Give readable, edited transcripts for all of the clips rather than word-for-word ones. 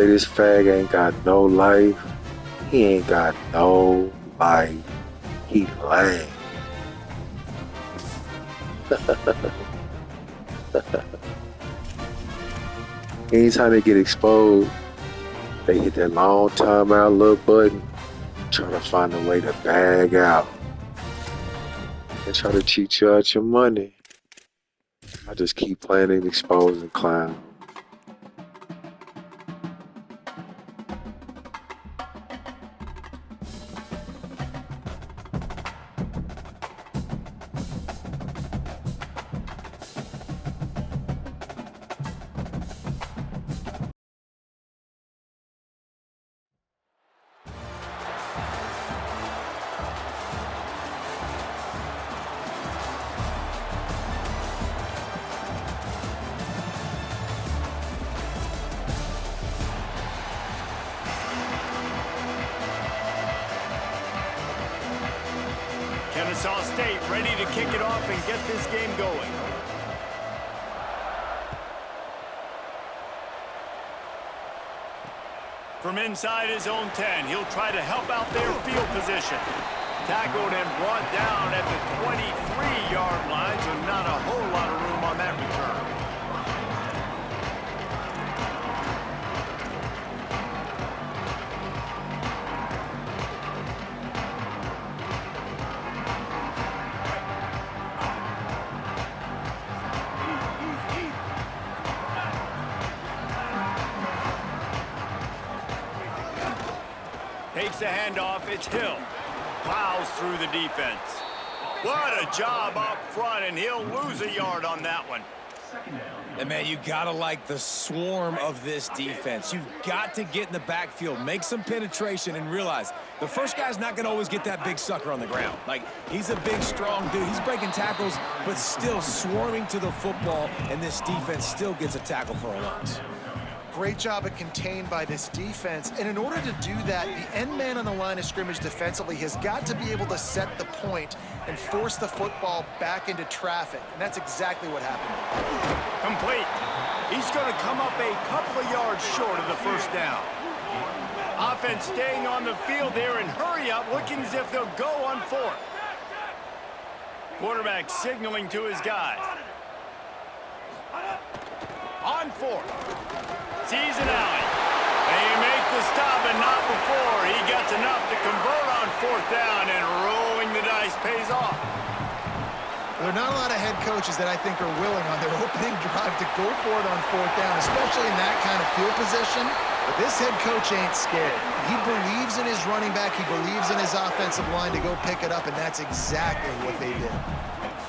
This fag ain't got no life. He ain't got no life. He lame. Anytime they get exposed, they hit that long timeout little button, try to find a way to bag out. They try to cheat you out your money. I just keep playing and exposing clown. Kennesaw State ready to kick it off and get this game going. From inside his own 10, he'll try to help out their field position. Tackled and brought down at the 23-yard line, so not a whole lot of room on that return. Takes the handoff, it's Hill. Plows through the defense. What a job up front, and he'll lose a yard on that one. And man, you gotta like the swarm of this defense. You've got to get in the backfield, make some penetration, and realize the first guy's not gonna always get that big sucker on the ground. Like, he's a big, strong dude. He's breaking tackles, but still swarming to the football, and this defense still gets a tackle for a loss. Great job of contained by this defense. And in order to do that, the end man on the line of scrimmage defensively has got to be able to set the point and force the football back into traffic. And that's exactly what happened. Complete. He's going to come up a couple of yards short of the first down. Offense staying on the field there and hurry up, looking as if they'll go on fourth. Quarterback signaling to his guys. On fourth. Sees an alley. They make the stop, and not before. He gets enough to convert on fourth down, and rolling the dice pays off. There are not a lot of head coaches that I think are willing on their opening drive to go for it on fourth down, especially in that kind of field position. But this head coach ain't scared. He believes in his running back. He believes in his offensive line to go pick it up, and that's exactly what they did.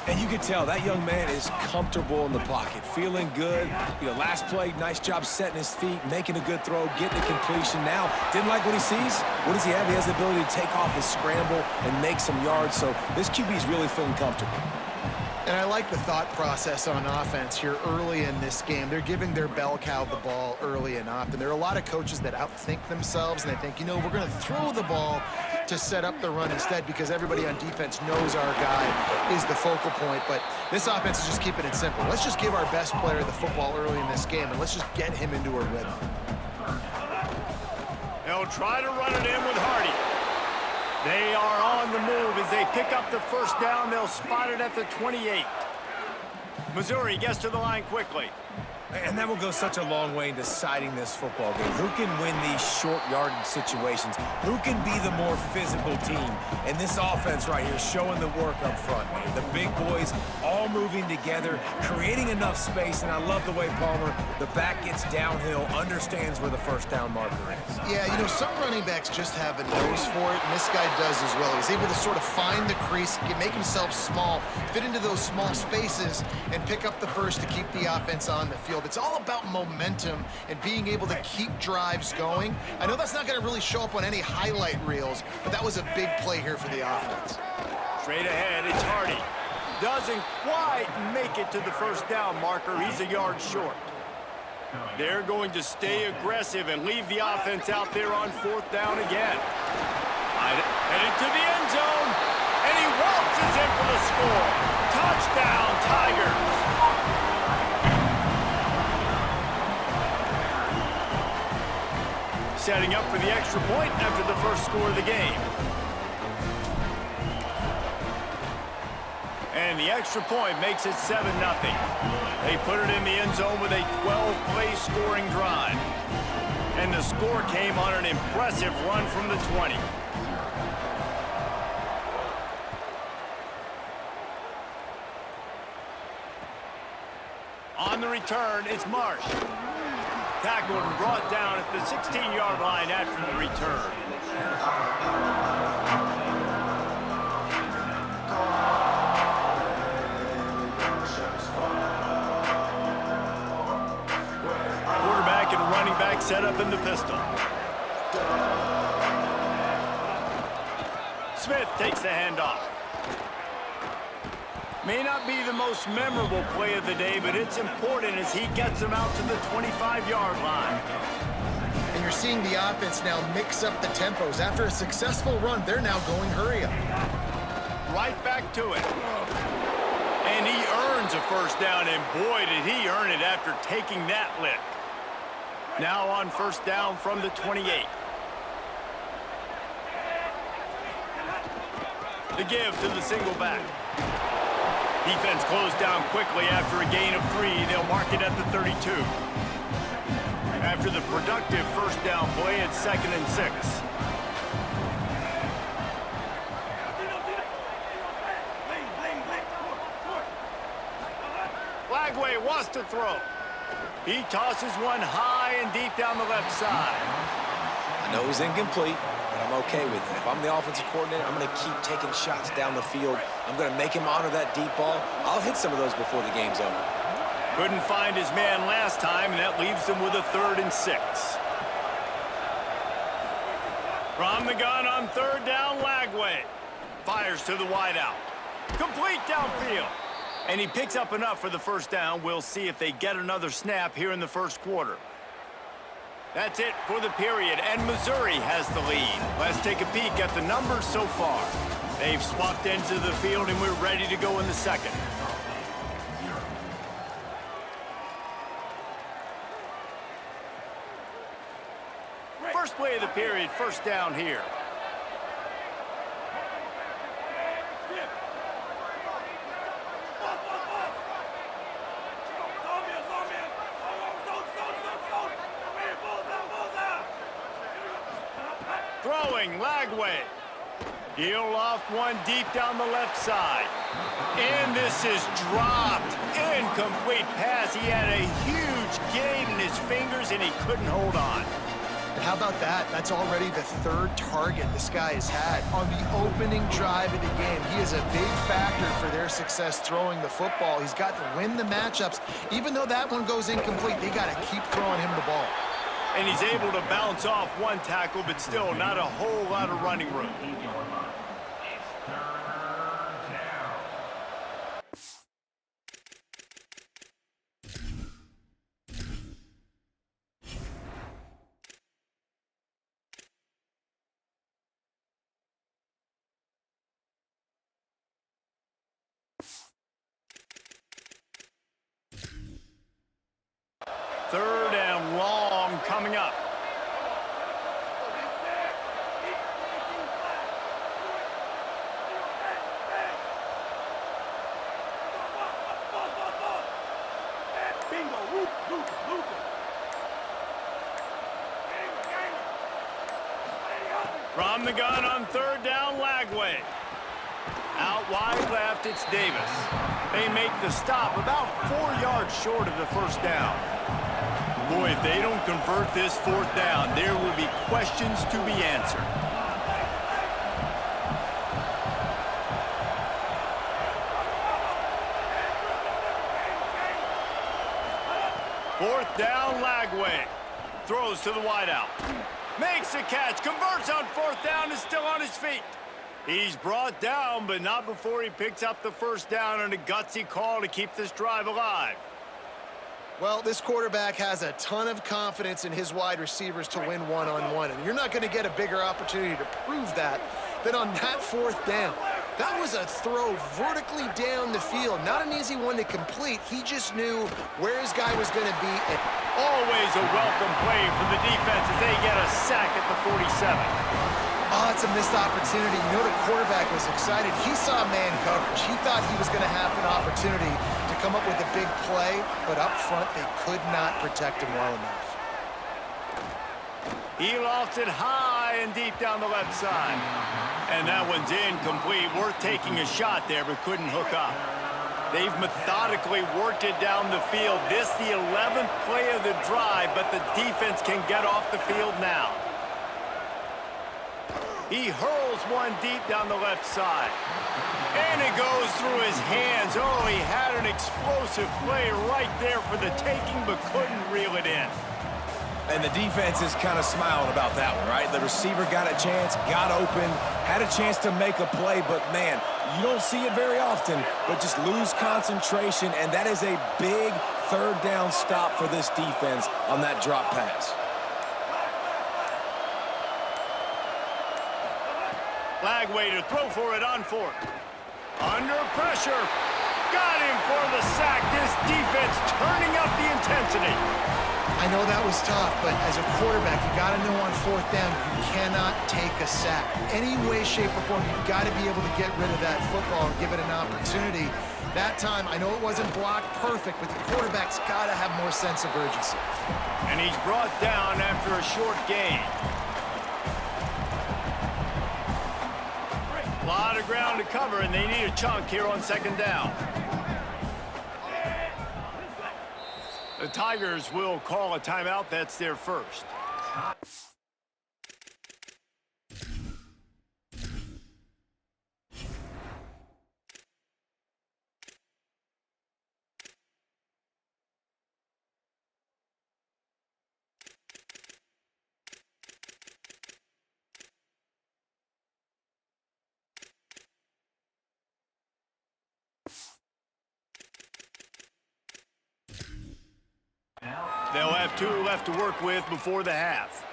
And you can tell that young man is comfortable in the pocket, feeling good. You know, last play, nice job setting his feet, making a good throw, getting a completion. Now, didn't like what he sees. What does he have? He has the ability to take off his scramble and make some yards. So this QB is really feeling comfortable. And I like the thought process on offense here early in this game. They're giving their bell cow the ball early and often. There are a lot of coaches that outthink themselves, and they think, you know, we're going to throw the ball to set up the run instead because everybody on defense knows our guy is the focal point. But this offense is just keeping it simple. Let's just give our best player the football early in this game, and let's just get him into a rhythm. They'll try to run it in with Hardy. They are on the move as they pick up the first down. They'll spot it at the 28. Missouri gets to the line quickly. And that will go such a long way in deciding this football game. Who can win these short yardage situations? Who can be the more physical team? And this offense right here showing the work up front. The big boys all moving together, creating enough space. And I love the way Palmer, the back gets downhill, understands where the first down marker is. Yeah, you know, some running backs just have a nose for it, and this guy does as well. He's able to sort of find the crease, make himself small, fit into those small spaces, and pick up the first to keep the offense on the field. It's all about momentum and being able to keep drives going. I know that's not going to really show up on any highlight reels, but that was a big play here for the offense. Straight ahead, it's Hardy. Doesn't quite make it to the first down marker. He's a yard short. They're going to stay aggressive and leave the offense out there on fourth down again. Headed to the end zone, and he waltzes in for the score. Touchdown, Tigers. setting up for the extra point after the first score of the game. And the extra point makes it 7-0. They put it in the end zone with a 12-play scoring drive. And the score came on an impressive run from the 20. On the return, it's Marsh. Tackled and brought down at the 16-yard line after the return. Quarterback and running back set up in the pistol. Smith takes the handoff. May not be the most memorable play of the day, but it's important as he gets them out to the 25-yard line. And you're seeing the offense now mix up the tempos. After a successful run, they're now going hurry up. Right back to it. And he earns a first down, and boy, did he earn it after taking that lick. Now on first down from the 28. The give to the single back. Defense closed down quickly after a gain of 3. They'll mark it at the 32. After the productive first down play, it's 2nd and 6. Lagway wants to throw. He tosses one high and deep down the left side. I know he's incomplete, but I'm okay with it. If I'm the offensive coordinator, I'm going to keep taking shots down the field. I'm going to make him honor that deep ball. I'll hit some of those before the game's over. Couldn't find his man last time, and that leaves him with a 3rd and 6. From the gun on 3rd down, Lagway fires to the wideout. Complete downfield. And he picks up enough for the first down. We'll see if they get another snap here in the first quarter. That's it for the period, and Missouri has the lead. Let's take a peek at the numbers so far. They've swapped into the field, and we're ready to go in the second. First play of the period, first down here. Throwing, Lagway. He'll loft one deep down the left side. And this is dropped. Incomplete pass. He had a huge gain in his fingers, and he couldn't hold on. And how about that? That's already the 3rd target this guy has had on the opening drive of the game. He is a big factor for their success throwing the football. He's got to win the matchups. Even though that one goes incomplete, they got to keep throwing him the ball. And he's able to bounce off one tackle, but still not a whole lot of running room. Third and long coming up. From the gun on 3rd down, Lagway. Out wide left, it's Davis. They make the stop about 4 yards short of the first down. Boy, if they don't convert this 4th down, there will be questions to be answered. Fourth down, Lagway. Throws to the wideout. Makes the catch, converts on 4th down, is still on his feet. He's brought down, but not before he picks up the first down on a gutsy call to keep this drive alive. Well, this quarterback has a ton of confidence in his wide receivers to win one-on-one, and you're not going to get a bigger opportunity to prove that than on that 4th down. That was a throw vertically down the field. Not an easy one to complete. He just knew where his guy was going to be. Always a welcome play from the defense as they get a sack at the 47. Oh, it's a missed opportunity. You know the quarterback was excited. He saw man coverage. He thought he was going to have an opportunity to come up with a big play, but up front they could not protect him well enough. He lost it high and deep down the left side. And that one's incomplete. Worth taking a shot there, but couldn't hook up. They've methodically worked it down the field. This the 11th play of the drive, but the defense can get off the field now. He hurls one deep down the left side. And it goes through his hands. Oh, he had an explosive play right there for the taking, but couldn't reel it in. And the defense is kind of smiling about that one, right? The receiver got a chance, got open, had a chance to make a play, but man, you don't see it very often, but just lose concentration, and that is a big third down stop for this defense on that drop pass. Lagway to throw for it on fourth. Under pressure. Got him for the sack. This defense turning up the intensity. I know that was tough, but as a quarterback, you got to know on fourth down, you cannot take a sack. Any way, shape, or form, you've got to be able to get rid of that football and give it an opportunity. That time, I know it wasn't blocked perfect, but the quarterback's got to have more sense of urgency. And he's brought down after a short gain. A lot of ground to cover, and they need a chunk here on second down. The Tigers will call a timeout. That's their first. They'll have 2 left to work with before the half.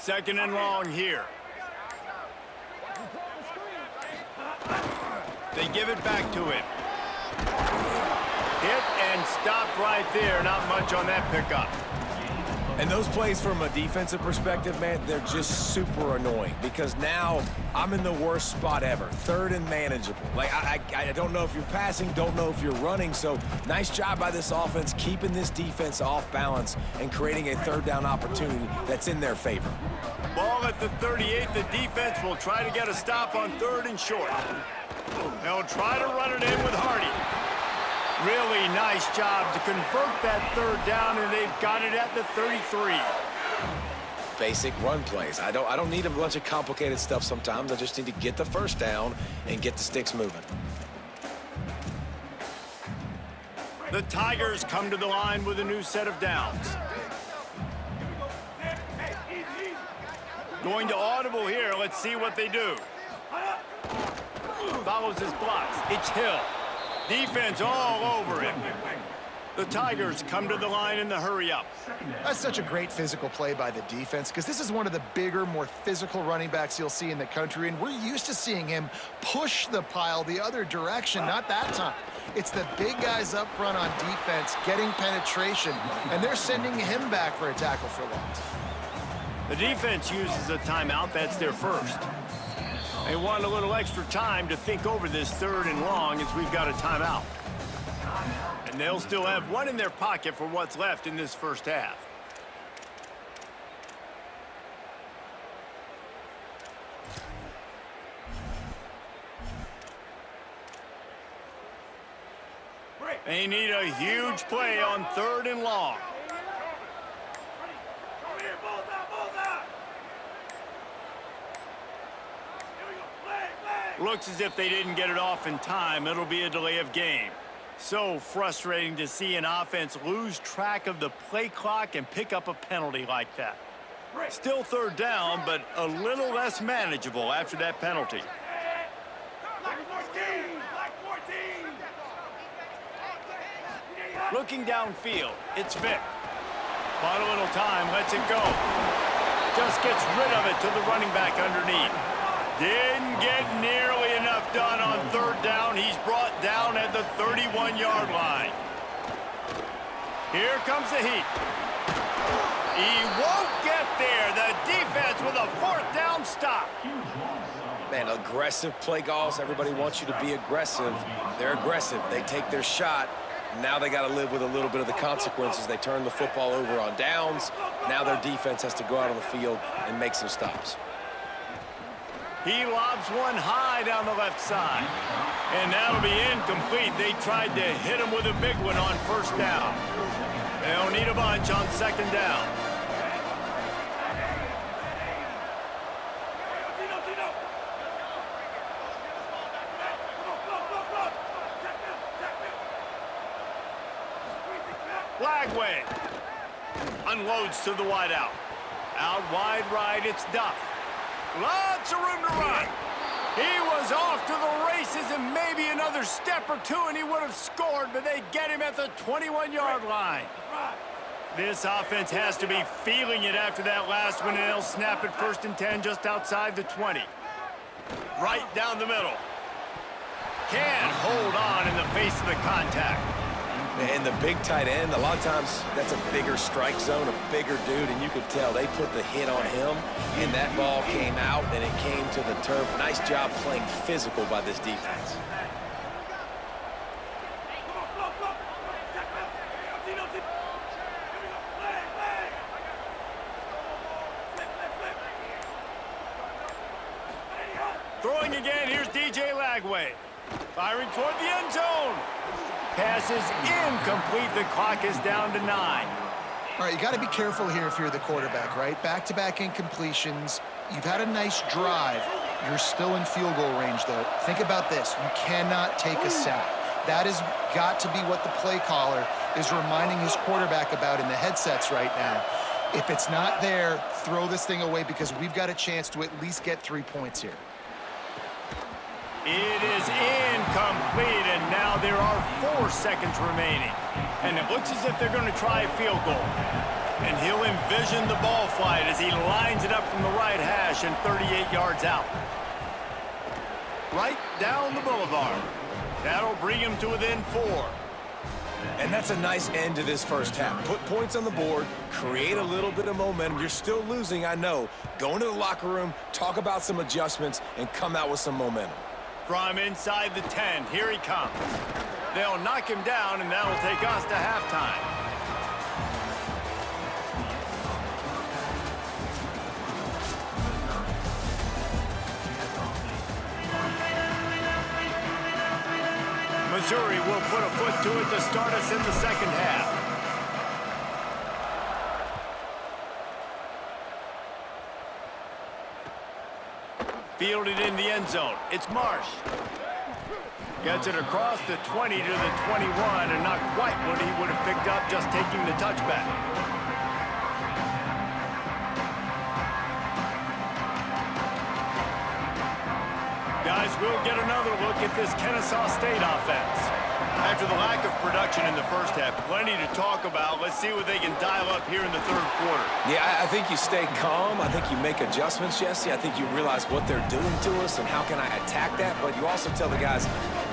Second and long here. They give it back to him. Hit and stopped right there. Not much on that pickup. And those plays from a defensive perspective, man, they're just super annoying because now I'm in the worst spot ever. Third and manageable. Like, I don't know if you're passing, don't know if you're running. So nice job by this offense keeping this defense off balance and creating a third down opportunity that's in their favor. Ball at the 38. The defense will try to get a stop on third and short. They'll try to run it in with Hardy. Really nice job to convert that third down, and they've got it at the 33. Basic run plays. I don't need a bunch of complicated stuff sometimes. I just need to get the first down and get the sticks moving. The Tigers come to the line with a new set of downs. Going to audible here. Let's see what they do. Follows his blocks. It's Hill. Defense all over him. The Tigers come to the line in the hurry-up. That's such a great physical play by the defense because this is one of the bigger, more physical running backs you'll see in the country, and we're used to seeing him push the pile the other direction. Not that time. It's the big guys up front on defense getting penetration, and they're sending him back for a tackle for loss. The defense uses a timeout. That's their first. They want a little extra time to think over this third and long as we've got a timeout. And they'll still have one in their pocket for what's left in this first half. They need a huge play on third and long. Looks as if they didn't get it off in time. It'll be a delay of game. So frustrating to see an offense lose track of the play clock and pick up a penalty like that. Still third down, but a little less manageable after that penalty. Looking downfield, it's Vick. Bought a little time, lets it go. Just gets rid of it to the running back underneath. Didn't get nearly enough done on third down. He's brought down at the 31-yard line. Here comes the heat. He won't get there. The defense with a fourth down stop. Man, aggressive play calls. Everybody wants you to be aggressive. They're aggressive. They take their shot. Now they got to live with a little bit of the consequences. They turn the football over on downs. Now their defense has to go out on the field and make some stops. He lobs one high down the left side. And that'll be incomplete. They tried to hit him with a big one on first down. They'll need a bunch on second down. Lagway unloads to the wideout. Out wide right, it's Duff. Lots of room to run. He was off to the races and maybe another step or two and he would have scored, but they get him at the 21-yard line. This offense has to be feeling it after that last one, and they'll snap it 1st and 10 just outside the 20. Right down the middle. Can't hold on in the face of the contact. And the big tight end, a lot of times that's a bigger strike zone, a bigger dude, and you could tell they put the hit on him, and that ball came out, and it came to the turf. Nice job playing physical by this defense. Throwing again, here's DJ Lagway. Firing toward the end zone. Pass is incomplete. The clock is down to 9. All right, you got to be careful here if you're the quarterback, right? Back-to-back incompletions. You've had a nice drive. You're still in field goal range, though. Think about this. You cannot take a sack. That has got to be what the play caller is reminding his quarterback about in the headsets right now. If it's not there, throw this thing away because we've got a chance to at least get 3 points here. It is incomplete, and now there are 4 seconds remaining. And it looks as if they're going to try a field goal. And he'll envision the ball flight as he lines it up from the right hash and 38 yards out. Right down the boulevard. That'll bring him to within 4. And that's a nice end to this first half. Put points on the board, create a little bit of momentum. You're still losing, I know. Go into the locker room, talk about some adjustments, and come out with some momentum. From inside the 10, here he comes. They'll knock him down, and that'll take us to halftime. Missouri will put a foot to it to start us in the second half. Fielded in the end zone. It's Marsh. Gets it across the 20 to the 21, and not quite what he would have picked up just taking the touchback. Guys, we'll get another look at this Kennesaw State offense. After the lack of production in the first half, plenty to talk about. Let's see what they can dial up here in the third quarter. Yeah, I think you stay calm. I think you make adjustments, Jesse. I think you realize what they're doing to us and how can I attack that. But you also tell the guys,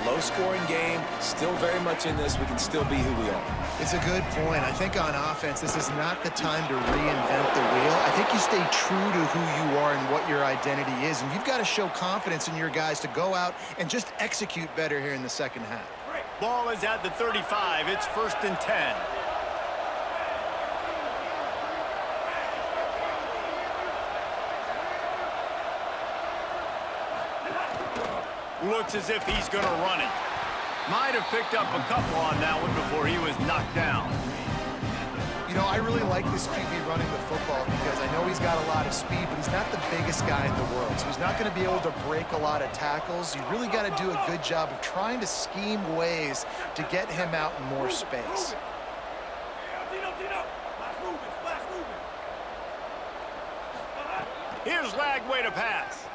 low-scoring game, still very much in this. We can still be who we are. It's a good point. I think on offense, this is not the time to reinvent the wheel. I think you stay true to who you are and what your identity is. And you've got to show confidence in your guys to go out and just execute better here in the second half. Ball is at the 35. It's 1st and 10. Looks as if he's going to run it. Might have picked up a couple on that one before he was knocked down. You know, I really like this QB running the football because I know he's got a lot of speed, but he's not the biggest guy in the world. So he's not going to be able to break a lot of tackles. You really got to do a good job of trying to scheme ways to get him out in more space. Here's Lagway to pass.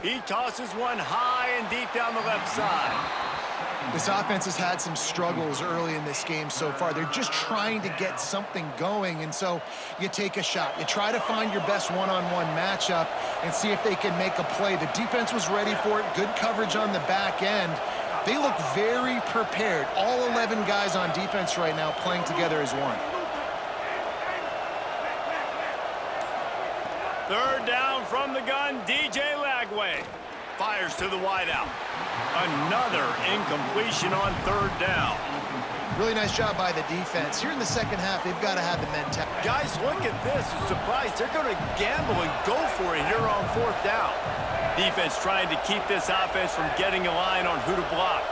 He tosses one high and deep down the left side. This offense has had some struggles early in this game so far. They're just trying to get something going, and so you take a shot. You try to find your best one-on-one matchup and see if they can make a play. The defense was ready for it. Good coverage on the back end. They look very prepared. All 11 guys on defense right now playing together as one. Third down from the gun, DJ Lagway. Fires to the wideout. Another incompletion on third down. Really nice job by the defense. Here in the second half, they've got to have the mentality. Guys, look at this. I'm surprised they're going to gamble and go for it here on fourth down. Defense trying to keep this offense from getting a line on who to block.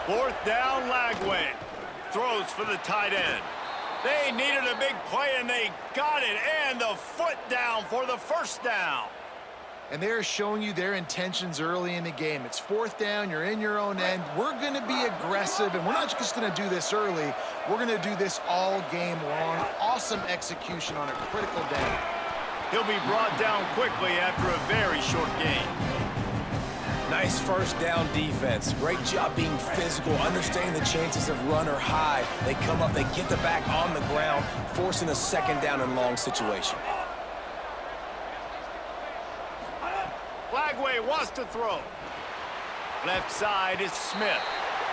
Fourth down, Lagway. Throws for the tight end. They needed a big play, and they got it. And the foot down for the first down. And they're showing you their intentions early in the game. It's fourth down. You're in your own end. We're going to be aggressive, and we're not just going to do this early. We're going to do this all game long. Awesome execution on a critical down. He'll be brought down quickly after a very short game. Nice first down defense. Great job being physical, understanding the chances of run or high. They come up, they get the back on the ground, forcing a second down and long situation. Lagway wants to throw. Left side is Smith.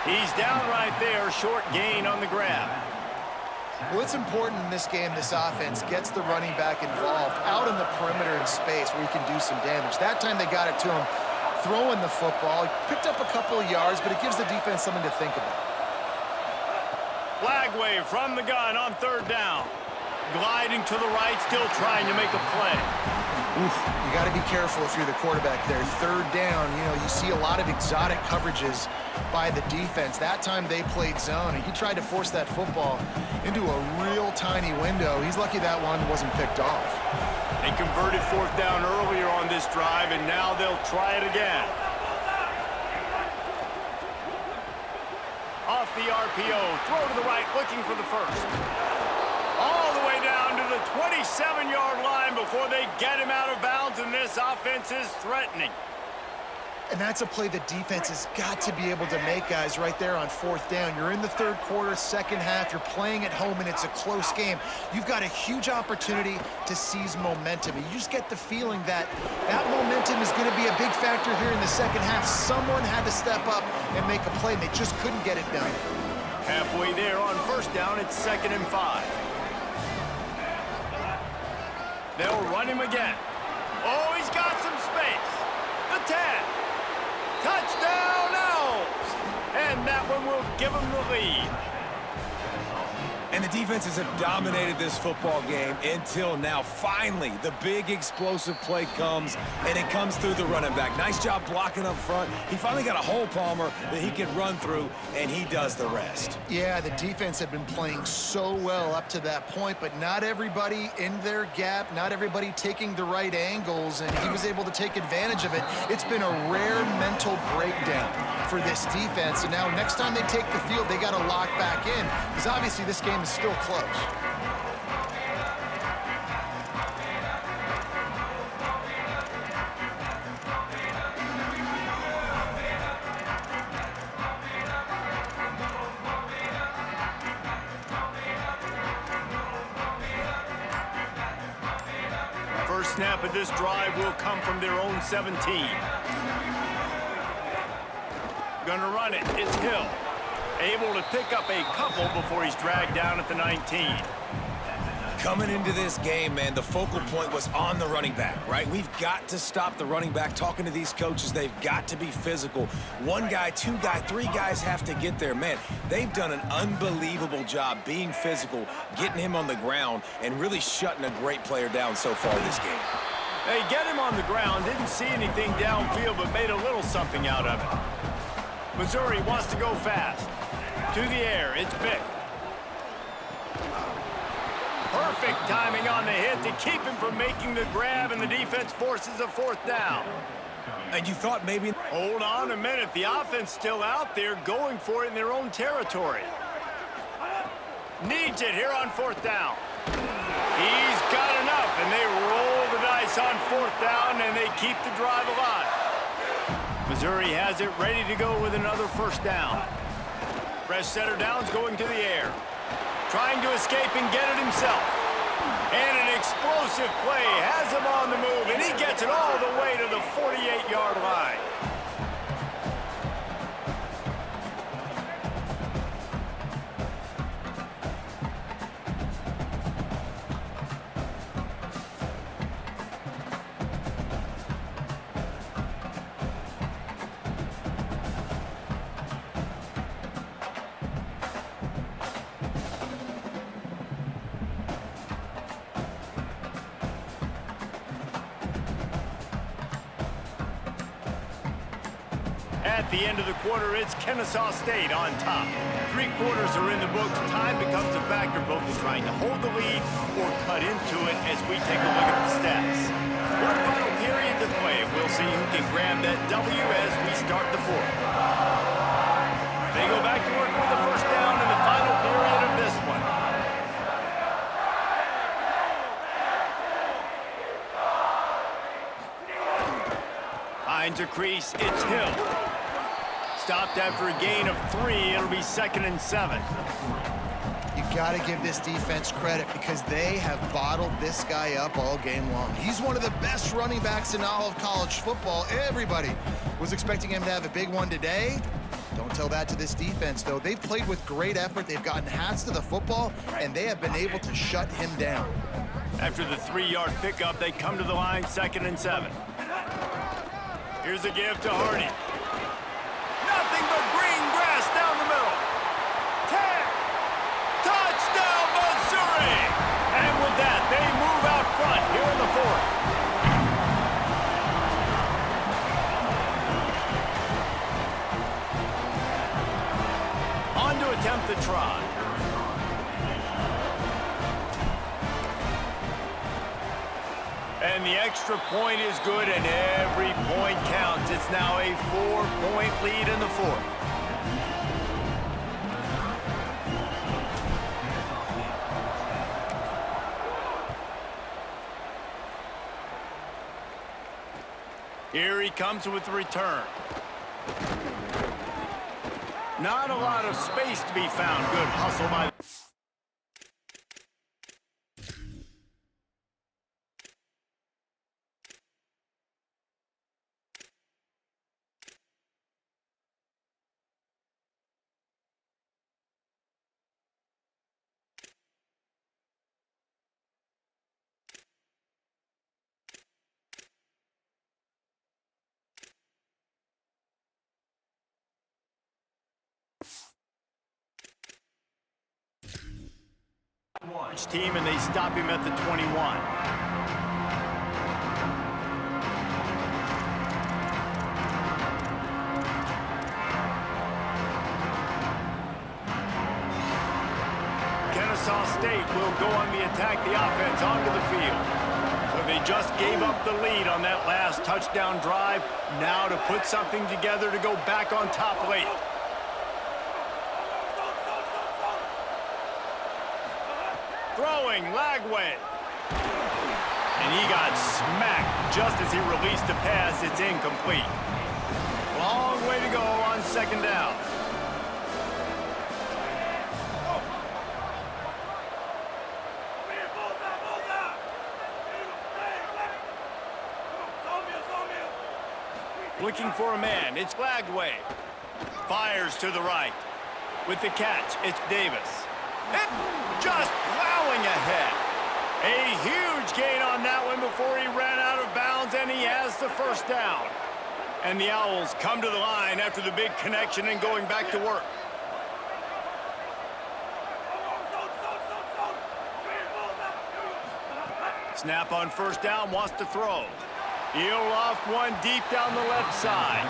He's down right there, short gain on the grab. Well, it's important in this game, this offense gets the running back involved out in the perimeter in space where he can do some damage. That time they got it to him. Throwing the football, he picked up a couple of yards, but it gives the defense something to think about. Lagway from the gun on third down. Gliding to the right, still trying to make a play. Oof, you got to be careful if you're the quarterback there. Third down, you see a lot of exotic coverages by the defense. That time they played zone, and he tried to force that football into a real tiny window. He's lucky that one wasn't picked off. They converted fourth down earlier on this drive, and now they'll try it again. Off the RPO, throw to the right, looking for the first. All the way down to the 27-yard line before they get him out of bounds, and this offense is threatening. And that's a play the defense has got to be able to make, guys, right there on fourth down. You're in the third quarter, second half. You're playing at home, and it's a close game. You've got a huge opportunity to seize momentum. And you just get the feeling that that momentum is going to be a big factor here in the second half. Someone had to step up and make a play, and they just couldn't get it done. Halfway there on first down, it's 2nd and 5. They'll run him again. Oh, he's got some space. The 10. Touchdown, Owls! And that one will give them the lead. And the defenses have dominated this football game until now. Finally, the big explosive play comes, and it comes through the running back. Nice job blocking up front. He finally got a hole, Palmer, that he can run through, and he does the rest. Yeah, the defense had been playing so well up to that point, but not everybody in their gap, not everybody taking the right angles, and he was able to take advantage of it. It's been a rare mental breakdown for this defense, and now next time they take the field, they got to lock back in, because obviously this game is still close. First snap of this drive will come from their own 17. Gonna run it. It's Hill. Able to pick up a couple before he's dragged down at the 19. Coming into this game, man, the focal point was on the running back, right? We've got to stop the running back. Talking to these coaches, they've got to be physical. One guy, two guy, three guys have to get there. Man, they've done an unbelievable job being physical, getting him on the ground, and really shutting a great player down so far this game. They get him on the ground, didn't see anything downfield, but made a little something out of it. Missouri wants to go fast. To the air, it's Vick. Perfect timing on the hit to keep him from making the grab, and the defense forces a fourth down. And you thought maybe... Hold on a minute. The offense still out there going for it in their own territory. Needs it here on fourth down. He's got enough, and they roll the dice on 4th down, and they keep the drive alive. Missouri has it ready to go with another 1st down. Fresh setter downs going to the air. Trying to escape and get it himself. And an explosive play has him on the move, and he gets it all the way to the 48-yard line. At the end of the quarter, it's Kennesaw State on top. 3 quarters are in the books. Time becomes a factor both in trying to hold the lead or cut into it as we take a look at the stats. One final period to play. We'll see who can grab that W as we start the 4th. They go back to work with the 1st down in the final period of this one. Finds a crease. It's Hill. Stopped after a gain of 3. It'll be 2nd and 7. You got to give this defense credit because they have bottled this guy up all game long. He's one of the best running backs in all of college football. Everybody was expecting him to have a big one today. Don't tell that to this defense, though. They've played with great effort. They've gotten hats to the football, and they have been able to shut him down. After the 3-yard pickup, they come to the line, 2nd and 7. Here's a give to Hardy. Nothing but green grass down the middle. 10. Touchdown, Missouri! And with that, they move out front here in the 4th. On to attempt the try. And the extra point is good, and every point counts. It's now a 4-point lead in the 4th. Here he comes with the return. Not a lot of space to be found. Good hustle by... team, and they stop him at the 21. Kennesaw State will go on the attack, the offense onto the field. So they just gave up the lead on that last touchdown drive. Now to put something together to go back on top late. Throwing, Lagway. And he got smacked just as he released the pass. It's incomplete. Long way to go on 2nd down. Looking for a man. It's Lagway. Fires to the right. With the catch, it's Davis. And just plowing ahead. A huge gain on that one before he ran out of bounds, and he has the 1st down. And the Owls come to the line after the big connection and going back to work. Snap on 1st down, wants to throw. He'll loft one deep down the left side.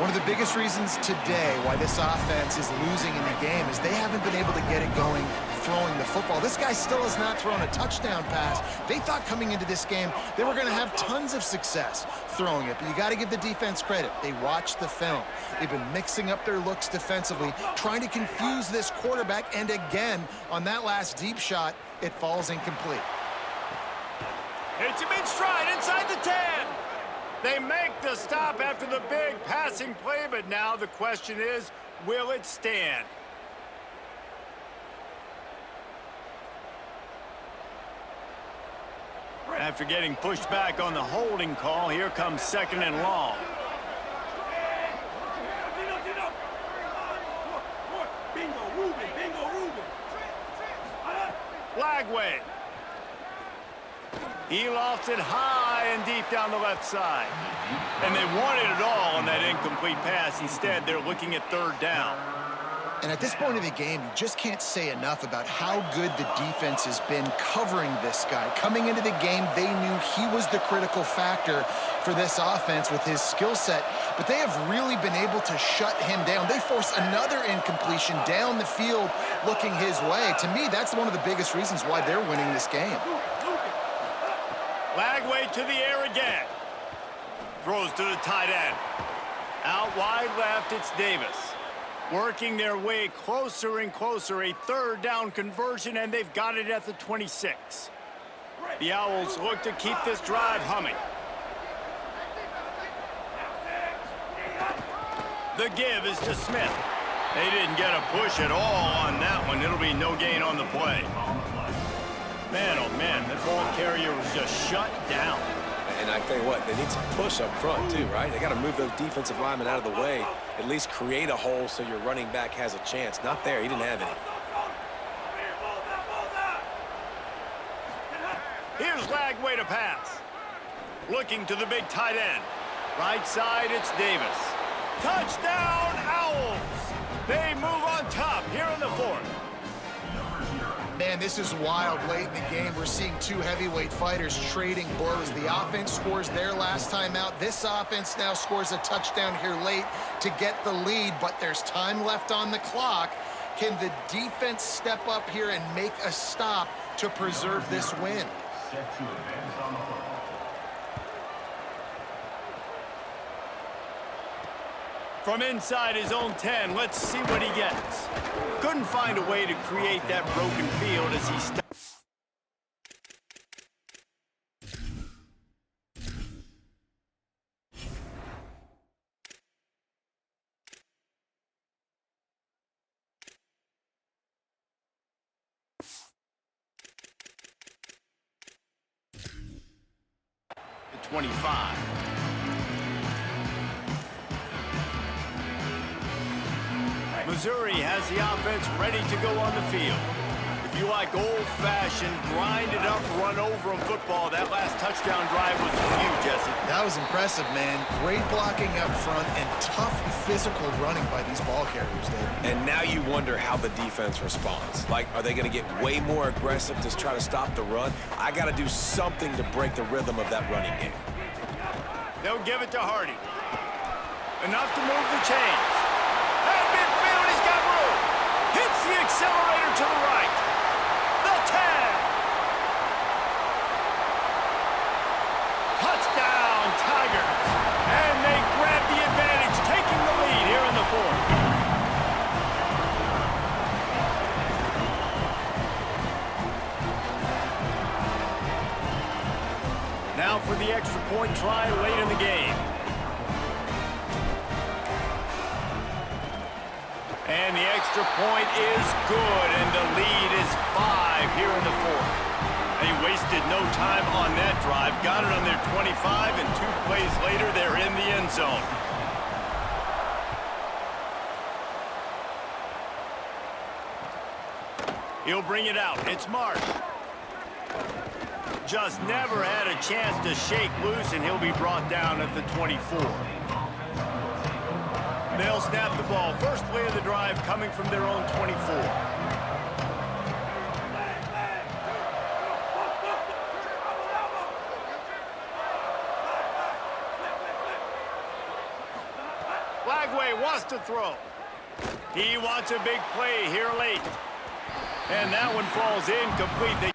One of the biggest reasons today why this offense is losing in the game is they haven't been able to get it going throwing the football. This guy still has not thrown a touchdown pass. They thought coming into this game they were going to have tons of success throwing it, but you got to give the defense credit. They watched the film. They've been mixing up their looks defensively, trying to confuse this quarterback, and again, on that last deep shot, it falls incomplete. It's a mid-stride inside the 10. They make the stop after the big passing play, but now the question is, will it stand? After getting pushed back on the holding call, here comes 2nd and long. Lagway. He lofts it high and deep down the left side. And they wanted it all on that incomplete pass. Instead, they're looking at 3rd down. And at this point of the game, you just can't say enough about how good the defense has been covering this guy. Coming into the game, they knew he was the critical factor for this offense with his skill set, but they have really been able to shut him down. They force another incompletion down the field looking his way. To me, that's one of the biggest reasons why they're winning this game. Lagway to the air again. Throws to the tight end. Out wide left, it's Davis. Working their way closer and closer, a 3rd down conversion, and they've got it at the 26. The Owls look to keep this drive humming. The give is to Smith. They didn't get a push at all on that one. It'll be no gain on the play. Man, oh man, that ball carrier was just shut down. And I tell you what, they need some push up front too, right? They got to move those defensive linemen out of the way, at least create a hole so your running back has a chance. Not there, he didn't have any. Here's Lagway to pass. Looking to the big tight end. Right side, it's Davis. Touchdown, Owls! They move on top here in the 4th. Man, this is wild late in the game. We're seeing two heavyweight fighters trading blows. The offense scores their last time out. This offense now scores a touchdown here late to get the lead, but there's time left on the clock. Can the defense step up here and make a stop to preserve this win? From inside his own 10, let's see what he gets. Couldn't find a way to create that broken field as he stopped. The 25. Missouri has the offense ready to go on the field. If you like old-fashioned, grind-it-up, run-over-'em football, that last touchdown drive was for you, Jesse. That was impressive, man. Great blocking up front and tough physical running by these ball carriers, Dave. And now you wonder how the defense responds. Like, are they going to get way more aggressive to try to stop the run? I got to do something to break the rhythm of that running game. They'll give it to Hardy. Enough to move the chains. At midfield, he's got room. Hits the accelerator to the right. The 10. Touchdown, Tigers. And they grab the advantage, taking the lead here in the 4th. Now for the extra point try late in the game. And the extra point is good, and the lead is 5 here in the 4th. They wasted no time on that drive. Got it on their 25, and 2 plays later, they're in the end zone. He'll bring it out. It's Marsh. Just never had a chance to shake loose, and he'll be brought down at the 24. They'll snap the ball. First play of the drive coming from their own 24. Lagway wants to throw. He wants a big play here late. And that one falls incomplete.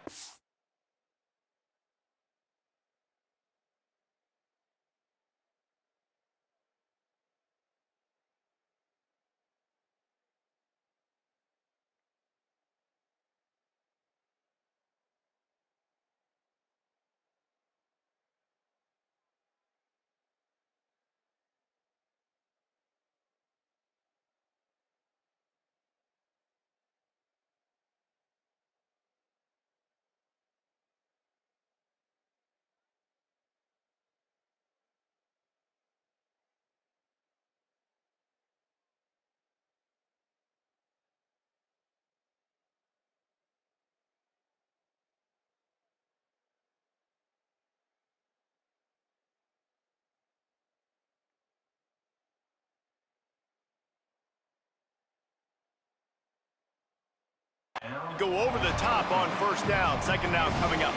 Go over the top on first down. Second down coming up.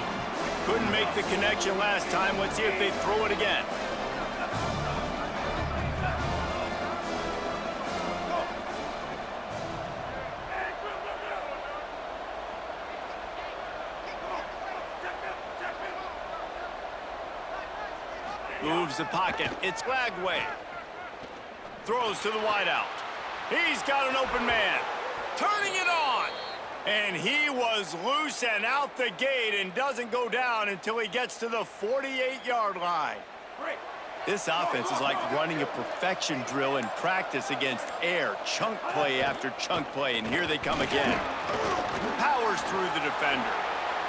Couldn't make the connection last time. Let's see if they throw it again. Moves the pocket. It's Lagway. Throws to the wideout. He's got an open man. Turning it on. And he was loose and out the gate and doesn't go down until he gets to the 48-yard line. This offense is like running a perfection drill in practice against air. Chunk play after chunk play, and here they come again. Powers through the defender.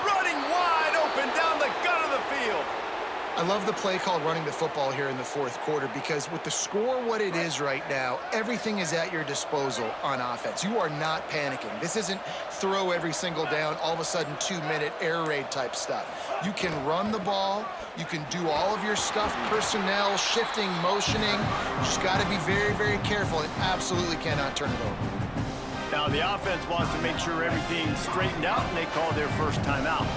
Running wide open down the gut of the field. I love the play called running the football here in the fourth quarter because with the score what it is right now, everything is at your disposal on offense. You are not panicking. This isn't throw every single down, all of a sudden 2-minute air raid type stuff. You can run the ball. You can do all of your stuff, personnel, shifting, motioning. You just got to be very, very careful and absolutely cannot turn it over. Now the offense wants to make sure everything's straightened out, and they call their first timeout.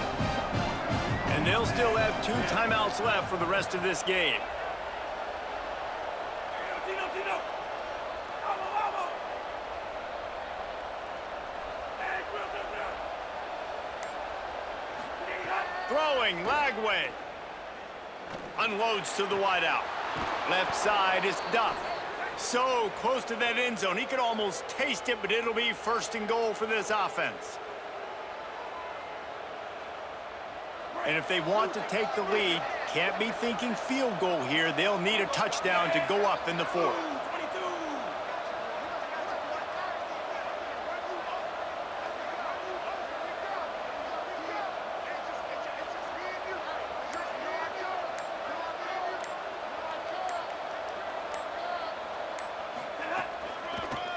And they'll still have 2 timeouts left for the rest of this game. Throwing, Lagway. Unloads to the wideout. Left side is Duff. So close to that end zone. He could almost taste it, but it'll be first and goal for this offense. And if they want to take the lead, can't be thinking field goal here. They'll need a touchdown to go up in the fourth.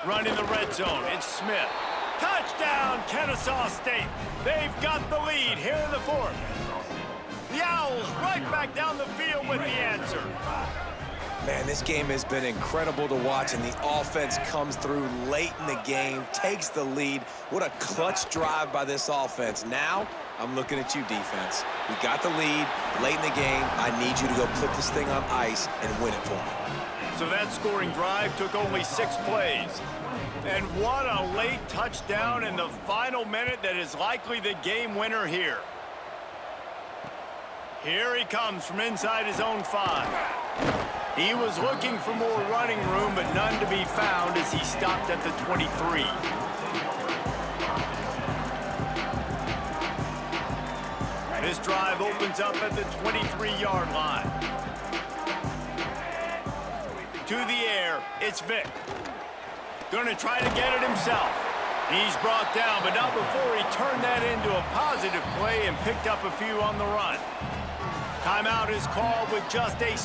Running the red zone, it's Smith. Touchdown, Kennesaw State. They've got the lead here in the fourth. The Owls right back down the field with the answer. Man, this game has been incredible to watch, and the offense comes through late in the game, takes the lead. What a clutch drive by this offense. Now, I'm looking at you, defense. We got the lead late in the game. I need you to go put this thing on ice and win it for me. So that scoring drive took only 6 plays. And what a late touchdown in the final minute that is likely the game winner here. Here he comes from inside his own 5. He was looking for more running room, but none to be found as he stopped at the 23. This drive opens up at the 23-yard line. To the air, it's Vick. Gonna try to get it himself. He's brought down, but not before he turned that into a positive play and picked up a few on the run. Timeout is called with just a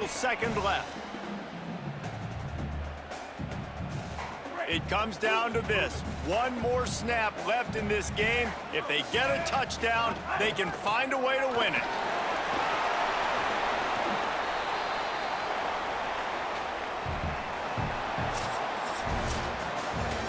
Second left. It comes down to this. One more snap left in this game. If they get a touchdown, they can find a way to win it.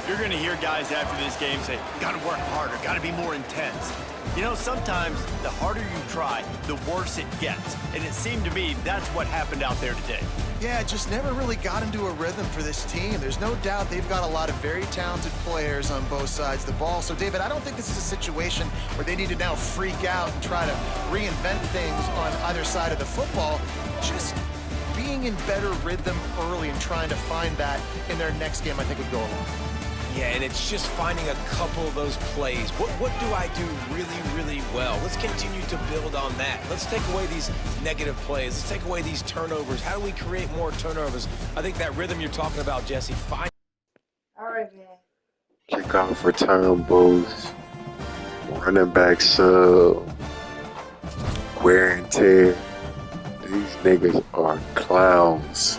You're going to hear guys after this game say, got to work harder, got to be more intense. You know, sometimes the harder you try, the worse it gets. And it seemed to me that's what happened out there today. Yeah, just never really got into a rhythm for this team. There's no doubt they've got a lot of very talented players on both sides of the ball. So, David, I don't think this is a situation where they need to now freak out and try to reinvent things on either side of the football. Just being in better rhythm early and trying to find that in their next game, I think would go a long way. Yeah, and it's just finding a couple of those plays. What do I do really, really well? Let's continue to build on that. Let's take away these negative plays. Let's take away these turnovers. How do we create more turnovers? I think that rhythm you're talking about, Jesse, find. All right, man. Kickoff return boost, running back sub, wear and tear. These niggas are clowns.